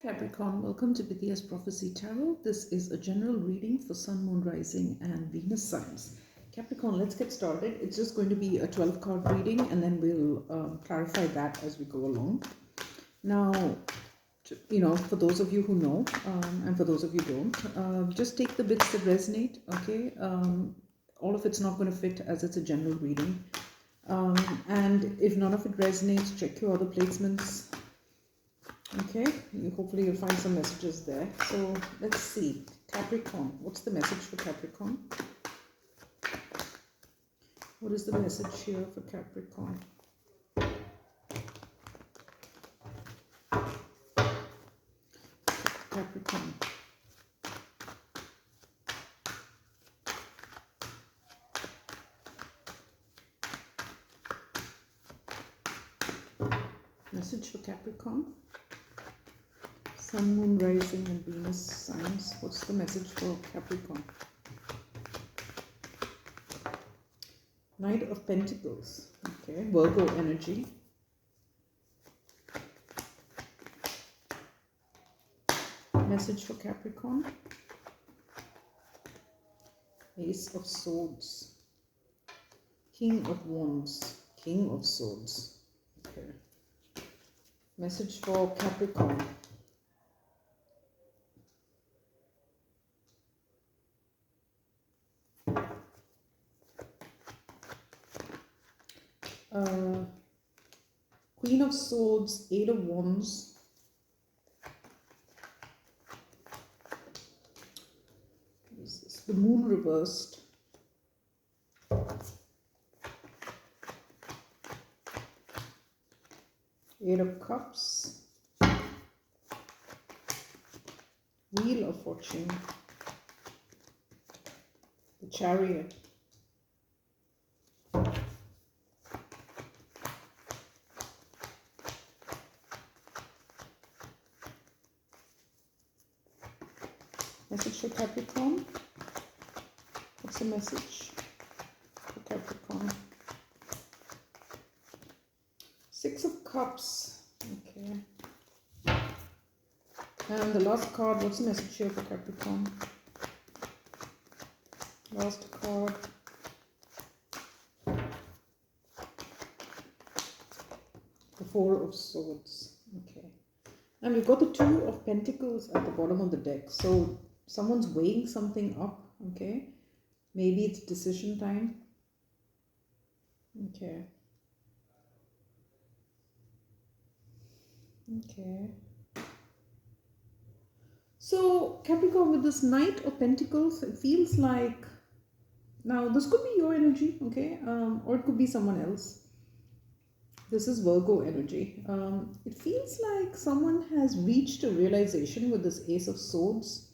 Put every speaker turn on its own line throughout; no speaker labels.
Capricorn, welcome to Vidya's Prophecy Tarot. This is a general reading for Sun, Moon, Rising, and Venus signs. Capricorn, let's get started. It's just going to be a 12 card reading, and then we'll clarify that as we go along. Now, for those of you who know, and for those of you who don't, just take the bits that resonate, okay? All of it's not going to fit as it's a general reading. And if none of it resonates, check your other placements. Okay, hopefully you'll find some messages there. So let's see. Capricorn, what's the message for Capricorn? What is the message here for Capricorn? Capricorn. Message for Capricorn. Sun, Moon, Rising, and Venus signs. What's the message for Capricorn? Knight of Pentacles. Okay, Virgo energy. Message for Capricorn. Ace of Swords. King of Wands. King of Swords. Okay. Message for Capricorn. Queen of Swords, Eight of Wands, what is this? The Moon reversed, Eight of Cups, Wheel of Fortune, the Chariot, message for Capricorn. What's the message for Capricorn? Six of Cups. Okay. And the last card, what's the message here for Capricorn? Last card. The Four of Swords. Okay. And we've got the Two of Pentacles at the bottom of the deck. So someone's weighing something up, okay? Maybe it's decision time. Okay. Okay. So Capricorn, with this Knight of Pentacles, it feels like, now this could be your energy, okay? Or it could be someone else. This is Virgo energy. It feels like someone has reached a realization with this Ace of Swords.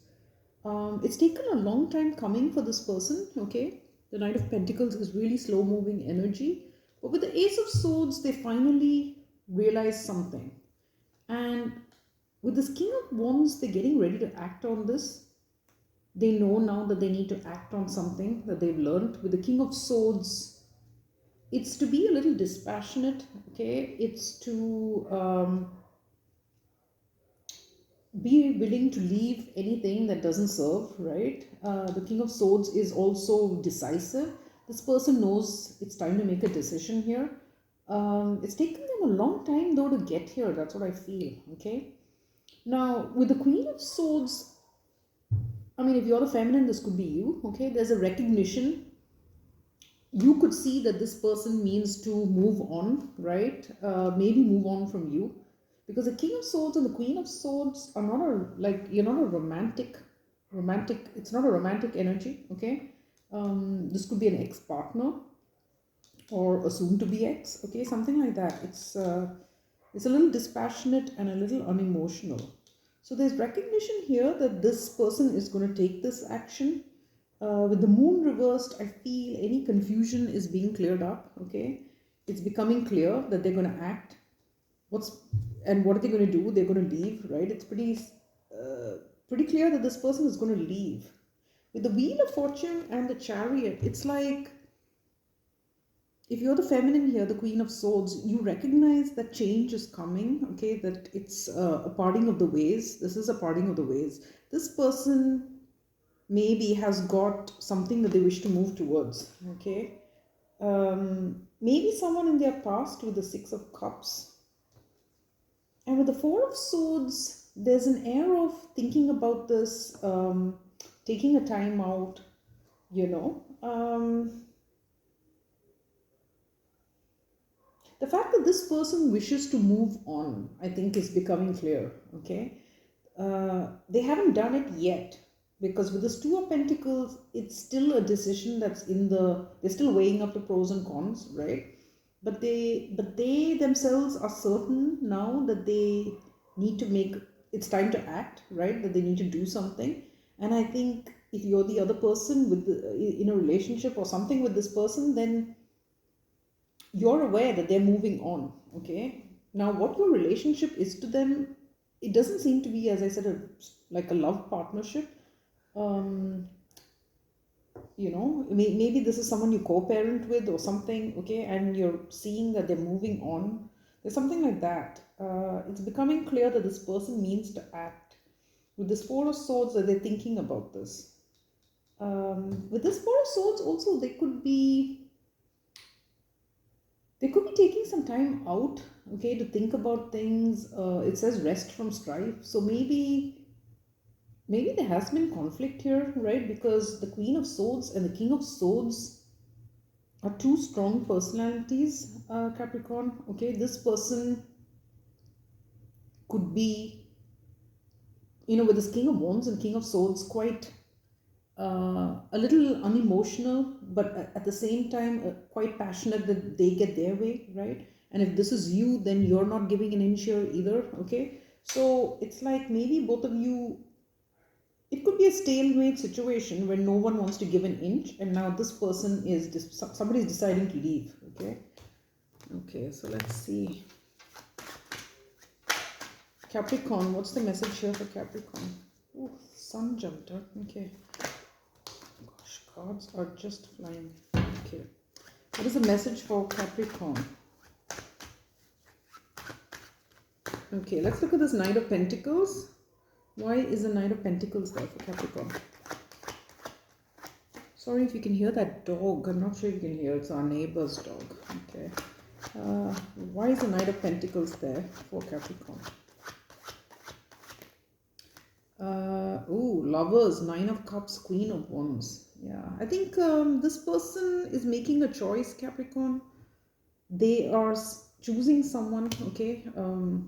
It's taken a long time coming for this person, okay? The Knight of Pentacles is really slow-moving energy. But with the Ace of Swords, they finally realize something. And with this King of Wands, they're getting ready to act on this. They know now that they need to act on something that they've learned. With the King of Swords, it's to be a little dispassionate, okay? It's to be willing to leave anything that doesn't serve, right? The King of Swords is also decisive. This person knows it's time to make a decision here. It's taken them a long time though to get here. That's what I feel, okay? Now, with the Queen of Swords, I mean, if you're the feminine, this could be you, okay? There's a recognition. You could see that this person means to move on, right? Maybe move on from you. Because the King of Swords and the Queen of Swords are not you're not a romantic, it's not a romantic energy, okay? This could be an ex-partner or a soon-to-be ex, okay? Something like that. It's a little dispassionate and a little unemotional. So there's recognition here that this person is going to take this action. With the Moon reversed, I feel any confusion is being cleared up, okay? It's becoming clear that they're going to act. What are they going to do? They're going to leave, right? It's pretty clear that this person is going to leave. With the Wheel of Fortune and the Chariot, it's like if you're the feminine here, the Queen of Swords, you recognize that change is coming, okay, that it's a parting of the ways. This is a parting of the ways. This person maybe has got something that they wish to move towards, okay. Maybe someone in their past with the Six of Cups. And with the Four of Swords, there's an air of thinking about this, taking a time out, you know. The fact that this person wishes to move on, I think, is becoming clear, okay. They haven't done it yet, because with this Two of Pentacles, it's still a decision that's they're still weighing up the pros and cons, right? But they themselves are certain now that they need to it's time to act, right? That they need to do something. And I think if you're the other person in a relationship or something with this person, then you're aware that they're moving on, okay. Now what your relationship is to them, it doesn't seem to be, as I said, like a love partnership. Maybe this is someone you co-parent with or something, okay, and you're seeing that they're moving on. There's something like that. It's becoming clear that this person means to act. With this Four of Swords, that they're thinking about this. With this Four of Swords also, they could be taking some time out, okay, to think about things. It says rest from strife. So maybe there has been conflict here, right? Because the Queen of Swords and the King of Swords are two strong personalities, Capricorn. Okay, this person could be, with this King of Wands and King of Swords, quite a little unemotional, but at the same time quite passionate that they get their way, right? And if this is you, then you're not giving an inch here either, okay? So it's like maybe both of you, it could be a stalemate situation where no one wants to give an inch, and now this person somebody is deciding to leave, okay? Okay, so let's see. Capricorn, what's the message here for Capricorn? Oh, sun jumped up, okay. Cards are just flying. Okay. What is the message for Capricorn? Okay, let's look at this Knight of Pentacles. Why is the Knight of Pentacles there for Capricorn? Sorry if you can hear that dog. I'm not sure if you can hear. It's our neighbor's dog. Okay. Why is the Knight of Pentacles there for Capricorn? Lovers, Nine of Cups, Queen of Wands. Yeah, I think this person is making a choice, Capricorn. They are choosing someone, okay,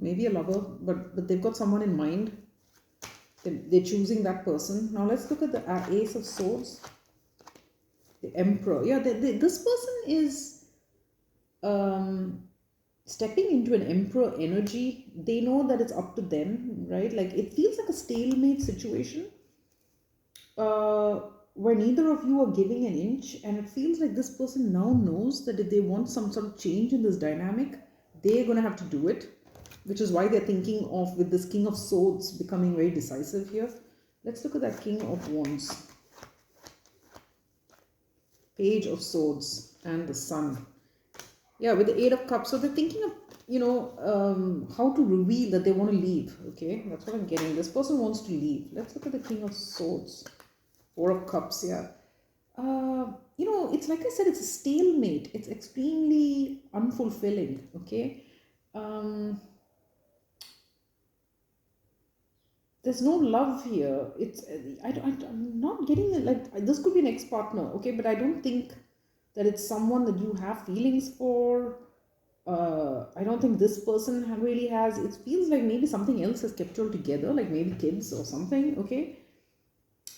maybe a lover, but they've got someone in mind. They're choosing that person. Now let's look at the Ace of Swords, the Emperor. Yeah, this person is stepping into an Emperor energy. They know that it's up to them, right? Like it feels like a stalemate situation where neither of you are giving an inch, and it feels like this person now knows that if they want some sort of change in this dynamic, they're going to have to do it, which is why they're thinking of, with this King of Swords becoming very decisive here. Let's look at that King of Wands, Page of Swords, and the Sun. Yeah, with the Eight of Cups. So they're thinking of, how to reveal that they want to leave. Okay, that's what I'm getting. This person wants to leave. Let's look at the King of Swords, Four of Cups. Yeah. It's like I said, it's a stalemate. It's extremely unfulfilling. Okay. There's no love here. I'm not getting it. Like, this could be an ex-partner. Okay, but I don't think that it's someone that you have feelings for. I don't think this person really has. It feels like maybe something else has kept you all together, like maybe kids or something, okay?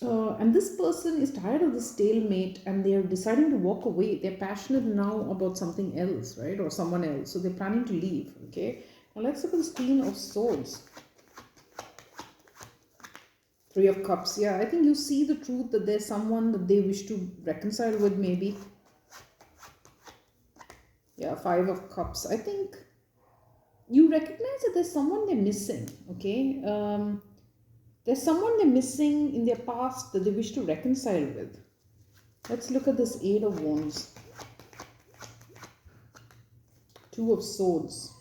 And this person is tired of the stalemate and they're deciding to walk away. They're passionate now about something else, right? Or someone else. So they're planning to leave, okay? Now let's look at the Queen of Swords. Three of Cups. Yeah, I think you see the truth that there's someone that they wish to reconcile with, maybe. Yeah, Five of Cups. I think you recognize that there's someone they're missing, okay? There's someone they're missing in their past that they wish to reconcile with. Let's look at this Eight of Wands. Two of Swords.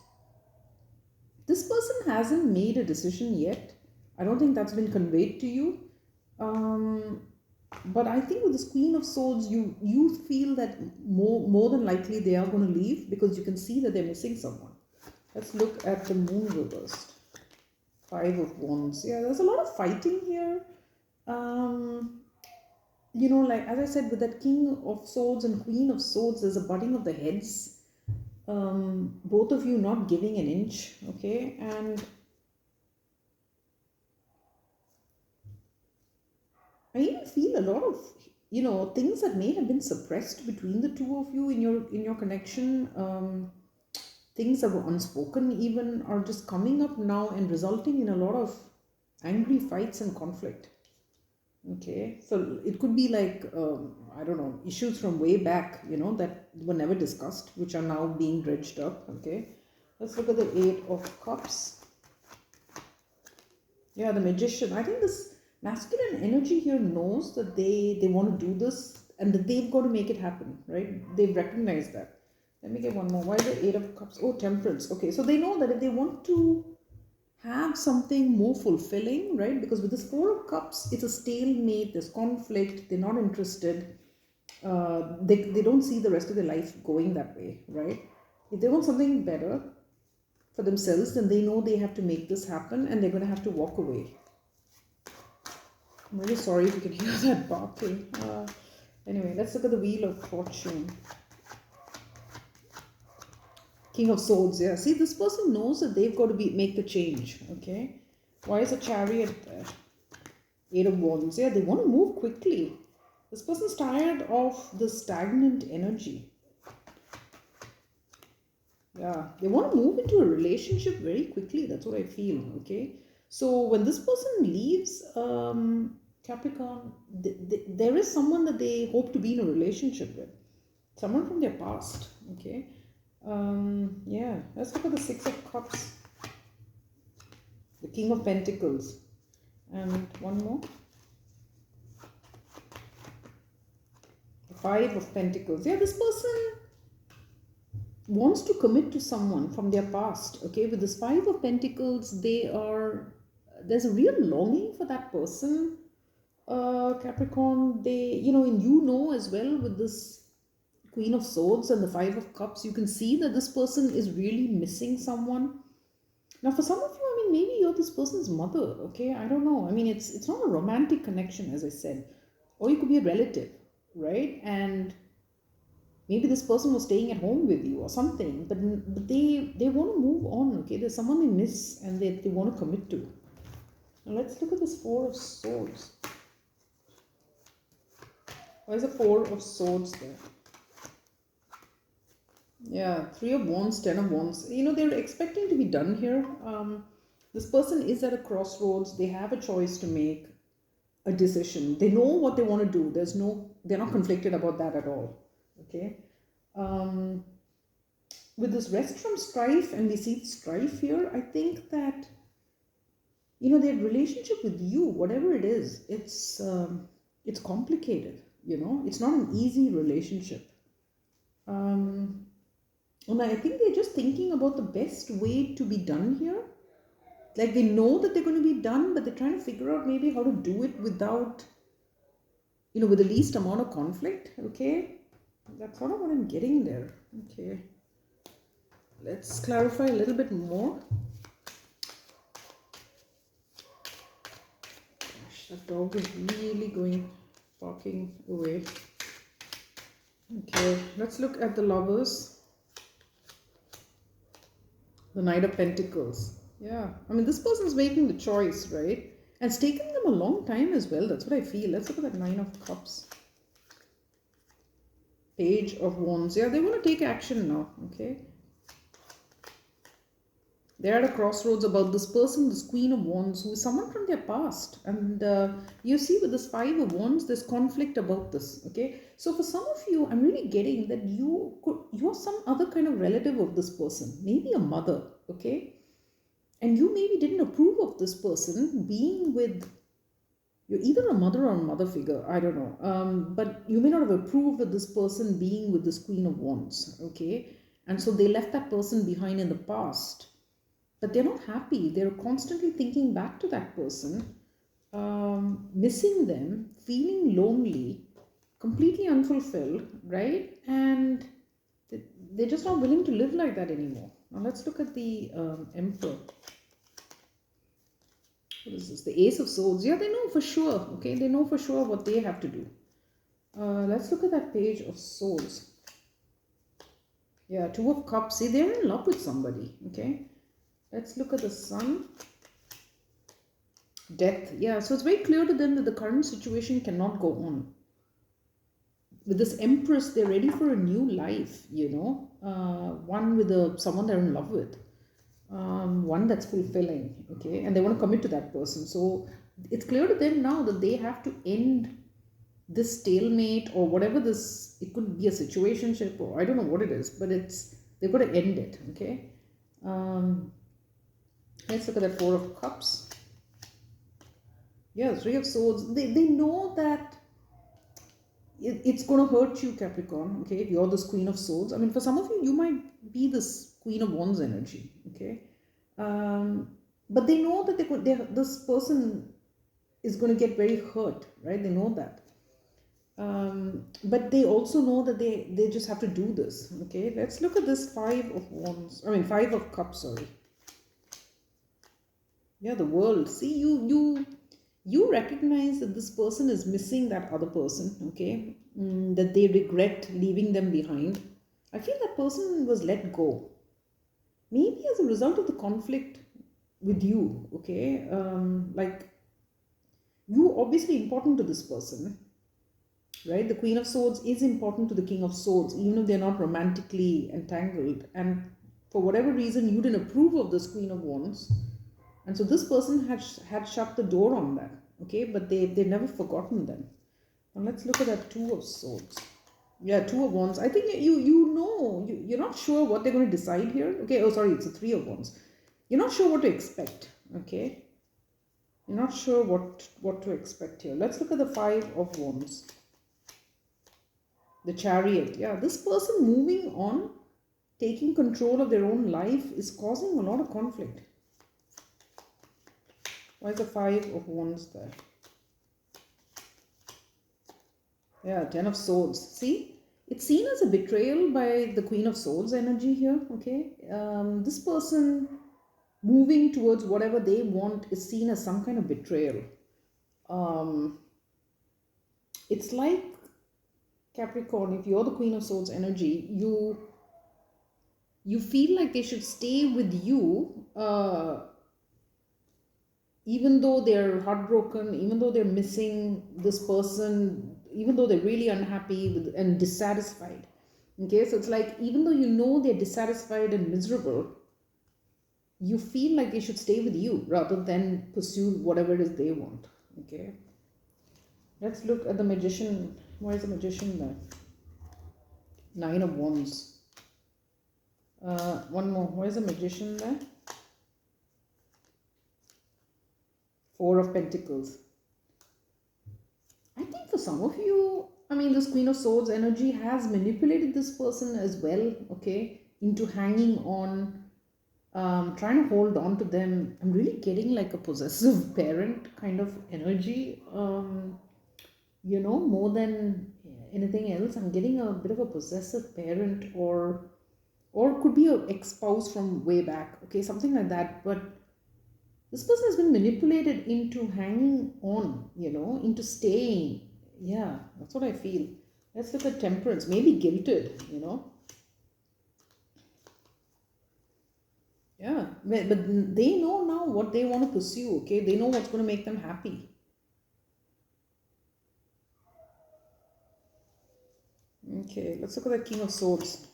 This person hasn't made a decision yet. I don't think that's been conveyed to you. Um, but I think with this Queen of Swords, you feel that more than likely they are going to leave because you can see that they're missing someone. Let's look at the Moon reversed. Five of Wands. Yeah, there's a lot of fighting here. Like as I said, with that King of Swords and Queen of Swords, there's a butting of the heads. Both of you not giving an inch, okay? And I even feel a lot of things that may have been suppressed between the two of you in your connection. Things that were unspoken even are just coming up now and resulting in a lot of angry fights and conflict. Okay, so it could be like I don't know, issues from way back, that were never discussed, which are now being dredged up. Okay, let's look at the Eight of Cups. Yeah, the Magician. I think this masculine energy here knows that they want to do this and that they've got to make it happen, right? They've recognized that. Let me get one more. Why the Eight of Cups? Oh, Temperance. Okay, so they know that if they want to have something more fulfilling, right? Because with this Four of Cups, it's a stalemate, there's conflict, they're not interested. They don't see the rest of their life going that way, right? If they want something better for themselves, then they know they have to make this happen and they're going to have to walk away. I'm really sorry if you can hear that barking. Anyway, let's look at the Wheel of Fortune. King of Swords, yeah. See, this person knows that they've got to make the change, okay? Why is a Chariot there? Eight of Wands, yeah, they want to move quickly. This person's tired of the stagnant energy. Yeah, they want to move into a relationship very quickly. That's what I feel, okay? So when this person leaves Capricorn, there is someone that they hope to be in a relationship with. Someone from their past, okay? Yeah, let's look at the Six of Cups, the King of Pentacles, and one more, the Five of Pentacles. Yeah, this person wants to commit to someone from their past, okay? With this Five of Pentacles, there's a real longing for that person, Capricorn. And as well, with this Queen of Swords and the Five of Cups, you can see that this person is really missing someone. Now, for some of you, I mean, maybe you're this person's mother, okay? I don't know. I mean, it's not a romantic connection, as I said. Or you could be a relative, right? And maybe this person was staying at home with you or something. But they want to move on, okay? There's someone they miss and they want to commit to. Now, let's look at this Four of Swords. Why is the Four of Swords there? Yeah, Three of Wands, Ten of Wands. They're expecting to be done here. This person is at a crossroads. They have a choice to make, a decision. They know what they want to do. They're not conflicted about that at all. Okay. With this rest from strife, and we see strife here, I think that, their relationship with you, whatever it is, it's complicated. It's not an easy relationship. And I think they're just thinking about the best way to be done here. Like they know that they're going to be done, but they're trying to figure out maybe how to do it without, with the least amount of conflict. Okay. That's sort of what I'm getting there. Okay. Let's clarify a little bit more. Gosh, that dog is really barking away. Okay. Let's look at the Lovers. The Knight of Pentacles. Yeah. I mean, this person's making the choice, right? And it's taken them a long time as well. That's what I feel. Let's look at that Nine of Cups. Page of Wands. Yeah, they want to take action now. Okay. They're at a crossroads about this person, this Queen of Wands, who is someone from their past. And you see with this Five of Wands, there's conflict about this. Okay. So for some of you, I'm really getting that you're some other kind of relative of this person. Maybe a mother. Okay. And you maybe didn't approve of this person being with, you're either a mother or a mother figure, I don't know. But you may not have approved of this person being with this Queen of Wands, okay? And so they left that person behind in the past, but they're not happy. They're constantly thinking back to that person, missing them, feeling lonely, completely unfulfilled, right? And they're just not willing to live like that anymore. Now let's look at the Emperor. What is this? The Ace of Swords. Yeah, they know for sure. Okay, they know for sure what they have to do. Let's look at that Page of Swords. Yeah, Two of Cups. See, they're in love with somebody. Okay, let's look at the Sun. Death. Yeah, so it's very clear to them that the current situation cannot go on. With this Empress, they're ready for a new life, you know, one with someone they're in love with, one that's fulfilling, okay, and they want to commit to that person. So it's clear to them now that they have to end this stalemate or whatever this, it could be a situationship or I don't know what it is, but they've got to end it, okay. Let's look at that Four of Cups. Yeah, Three of Swords. They know that it's going to hurt you, Capricorn, okay, if you're this Queen of Swords. I mean, for some of you, you might be this Queen of Wands energy, okay. But they know that this person is going to get very hurt, right? They know that. But they also know that they just have to do this, okay. Let's look at this Five of Cups, sorry. Yeah, the World. See, you recognize that this person is missing that other person, okay, that they regret leaving them behind. I feel that person was let go, maybe as a result of the conflict with you, okay. Like, you obviously important to this person, right? The Queen of Swords is important to the King of Swords, even if they're not romantically entangled, and for whatever reason you didn't approve of this Queen of Wands. And so this person had shut the door on them, okay, but they've never forgotten them. Now let's look at that Two of Swords. Yeah, Two of Wands. I think you're not sure what they're going to decide here. Okay, oh sorry, it's a Three of Wands. You're not sure what to expect, okay. You're not sure what to expect here. Let's look at the Five of Wands. The Chariot. Yeah, this person moving on, taking control of their own life is causing a lot of conflict. Why is the Five of Wands there? Yeah, Ten of Swords. See, it's seen as a betrayal by the Queen of Swords energy here, okay? This person moving towards whatever they want is seen as some kind of betrayal. It's like, Capricorn, if you're the Queen of Swords energy, you feel like they should stay with you, even though they're heartbroken, even though they're missing this person, even though they're really unhappy and dissatisfied. Okay, so it's like, even though you know they're dissatisfied and miserable, you feel like they should stay with you rather than pursue whatever it is they want. Okay, let's look at the Magician. Why is the Magician there? Nine of Wands. One more. Why is the Magician there? Four of Pentacles. I think for some of you, I mean, this Queen of Swords energy has manipulated this person as well, okay, into hanging on, trying to hold on to them. I'm really getting like a possessive parent kind of energy, you know, more than anything else. I'm getting a bit of a possessive parent, or could be an ex-spouse from way back, okay, something like that. But this person has been manipulated into hanging on, you know, into staying. Yeah, that's what I feel. Let's look at Temperance. Maybe guilted, you know. Yeah, but they know now what they want to pursue, okay? They know what's going to make them happy. Okay, let's look at the King of Swords.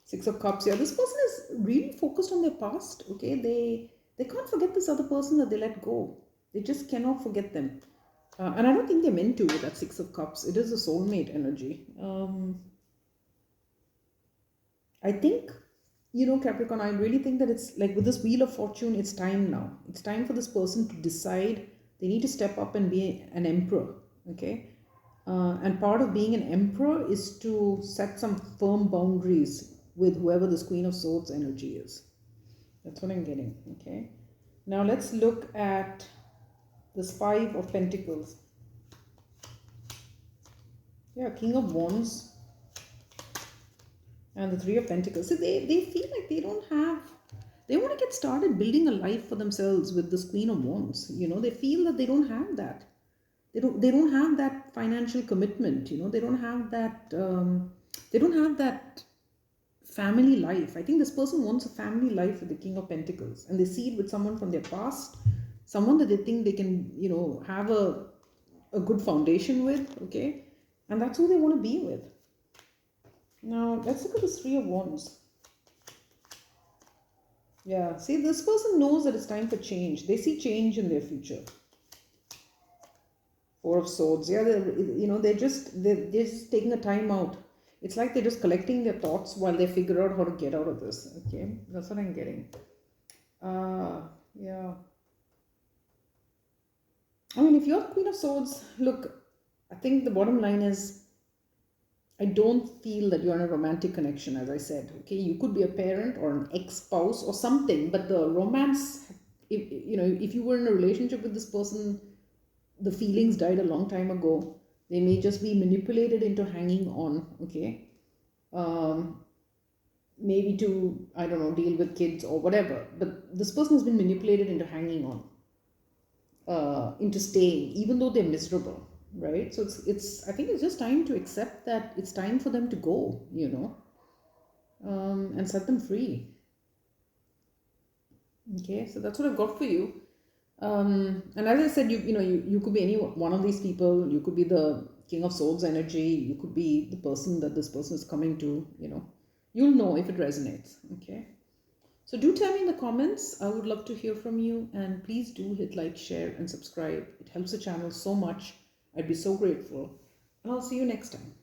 Six of Cups. Yeah, this person is really focused on their past, okay? They can't forget this other person that they let go. They just cannot forget them. And I don't think they're meant to with that Six of Cups. It is a soulmate energy. I think, you know, Capricorn, I really think that it's like with this Wheel of Fortune, it's time now. It's time for this person to decide they need to step up and be an emperor, okay? And part of being an emperor is to set some firm boundaries with whoever this Queen of Swords energy is. That's what I'm getting. Okay, now let's look at this Five of Pentacles. Yeah, King of Wands and the Three of Pentacles. So they feel like they don't have, they want to get started building a life for themselves with this Queen of Wands. You know, they feel that they don't have that. They don't have that financial commitment. You know, they don't have that. They don't have that family life. I think this person wants a family life with the King of Pentacles, and they see it with someone from their past, someone that they think they can, you know, have a good foundation with. Okay, and that's who they want to be with. Now let's look at this Three of Wands. Yeah, see, this person knows that it's time for change. They see change in their future. Four of Swords. Yeah, you know, they're just taking a time out. It's like they're just collecting their thoughts while they figure out how to get out of this. Okay, that's what I'm getting. Yeah. I mean, if you're the Queen of Swords, look, I think the bottom line is, I don't feel that you're in a romantic connection, as I said. Okay, you could be a parent or an ex-spouse or something, but the romance, if you were in a relationship with this person, the feelings died a long time ago. They may just be manipulated into hanging on. Okay, maybe to, I don't know, deal with kids or whatever. But this person has been manipulated into hanging on, into staying, even though they're miserable, right? So it's I think it's just time to accept that it's time for them to go, you know, and set them free. Okay, so that's what I've got for you. And as I said, you could be any one of these people. You could be the King of Swords energy. You could be the person that this person is coming to. You know, you'll know if it resonates. Okay. So do tell me in the comments. I would love to hear from you, and please do hit like, share, and subscribe. It helps the channel so much. I'd be so grateful. And I'll see you next time.